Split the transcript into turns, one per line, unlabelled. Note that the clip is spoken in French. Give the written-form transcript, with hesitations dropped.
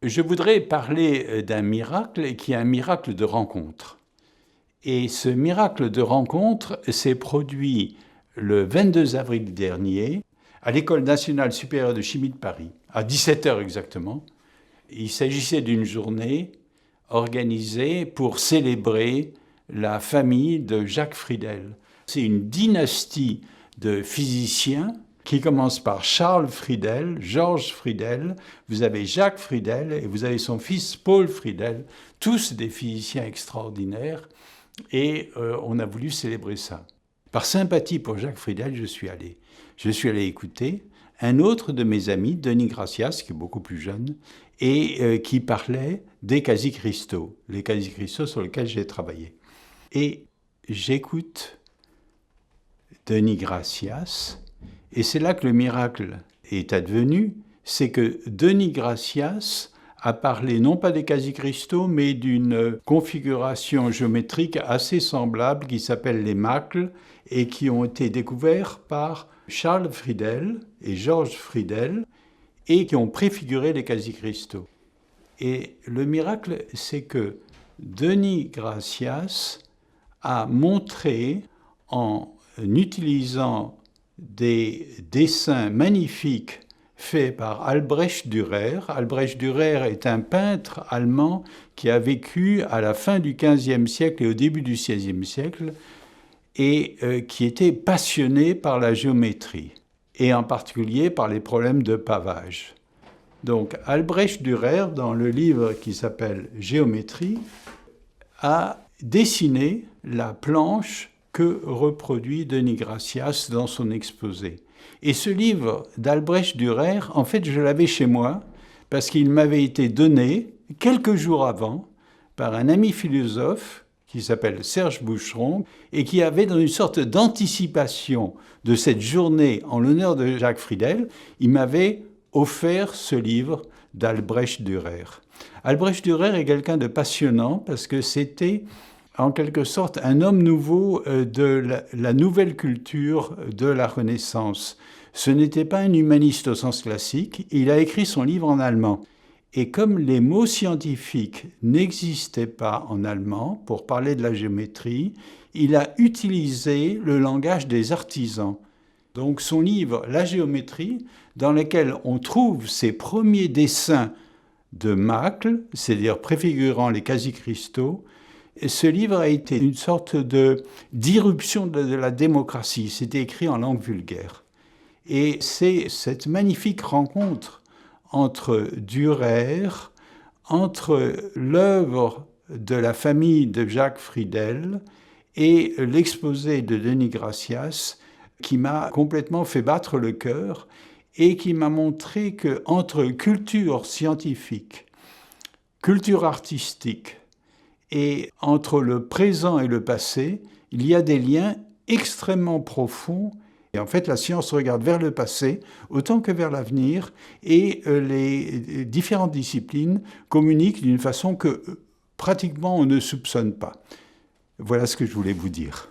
Je voudrais parler d'un miracle qui est un miracle de rencontre. Et ce miracle de rencontre s'est produit le 22 avril dernier à l'École nationale supérieure de chimie de Paris, à 17 heures exactement. Il s'agissait d'une journée organisée pour célébrer la famille de Jacques Friedel. C'est une dynastie de physiciens qui commence par Charles Friedel, Georges Friedel, vous avez Jacques Friedel et vous avez son fils Paul Friedel, tous des physiciens extraordinaires, et on a voulu célébrer ça. Par sympathie pour Jacques Friedel, je suis allé écouter un autre de mes amis, Denis Gracias, qui est beaucoup plus jeune, et qui parlait des quasi-cristaux, les quasi-cristaux sur lesquels j'ai travaillé. Et j'écoute Denis Gracias, et c'est là que le miracle est advenu, c'est que Denis Gracias a parlé non pas des quasi-cristaux, mais d'une configuration géométrique assez semblable qui s'appelle les macles et qui ont été découverts par Charles Friedel et Georges Friedel et qui ont préfiguré les quasi-cristaux. Et le miracle, c'est que Denis Gracias a montré en utilisant des dessins magnifiques faits par Albrecht Dürer. Albrecht Dürer est un peintre allemand qui a vécu à la fin du XVe siècle et au début du XVIe siècle et qui était passionné par la géométrie et en particulier par les problèmes de pavage. Donc Albrecht Dürer, dans le livre qui s'appelle Géométrie, a dessiné la planche que reproduit Denis Gracias dans son exposé. Et ce livre d'Albrecht Dürer, en fait, je l'avais chez moi parce qu'il m'avait été donné quelques jours avant par un ami philosophe qui s'appelle Serge Boucheron et qui avait, dans une sorte d'anticipation de cette journée en l'honneur de Jacques Friedel, il m'avait offert ce livre d'Albrecht Dürer. Albrecht Dürer est quelqu'un de passionnant parce que c'était en quelque sorte un homme nouveau de la nouvelle culture de la Renaissance. Ce n'était pas un humaniste au sens classique, il a écrit son livre en allemand. Et comme les mots scientifiques n'existaient pas en allemand pour parler de la géométrie, il a utilisé le langage des artisans. Donc son livre « La géométrie », dans lequel on trouve ses premiers dessins de macles, c'est-à-dire préfigurant les quasi-cristaux, ce livre a été une sorte d'irruption de la démocratie. C'était écrit en langue vulgaire. Et c'est cette magnifique rencontre entre Dürer, entre l'œuvre de la famille de Jacques Friedel et l'exposé de Denis Gracias qui m'a complètement fait battre le cœur et qui m'a montré qu'entre culture scientifique, culture artistique, et entre le présent et le passé, il y a des liens extrêmement profonds. Et en fait, la science regarde vers le passé autant que vers l'avenir et les différentes disciplines communiquent d'une façon que pratiquement on ne soupçonne pas. Voilà ce que je voulais vous dire.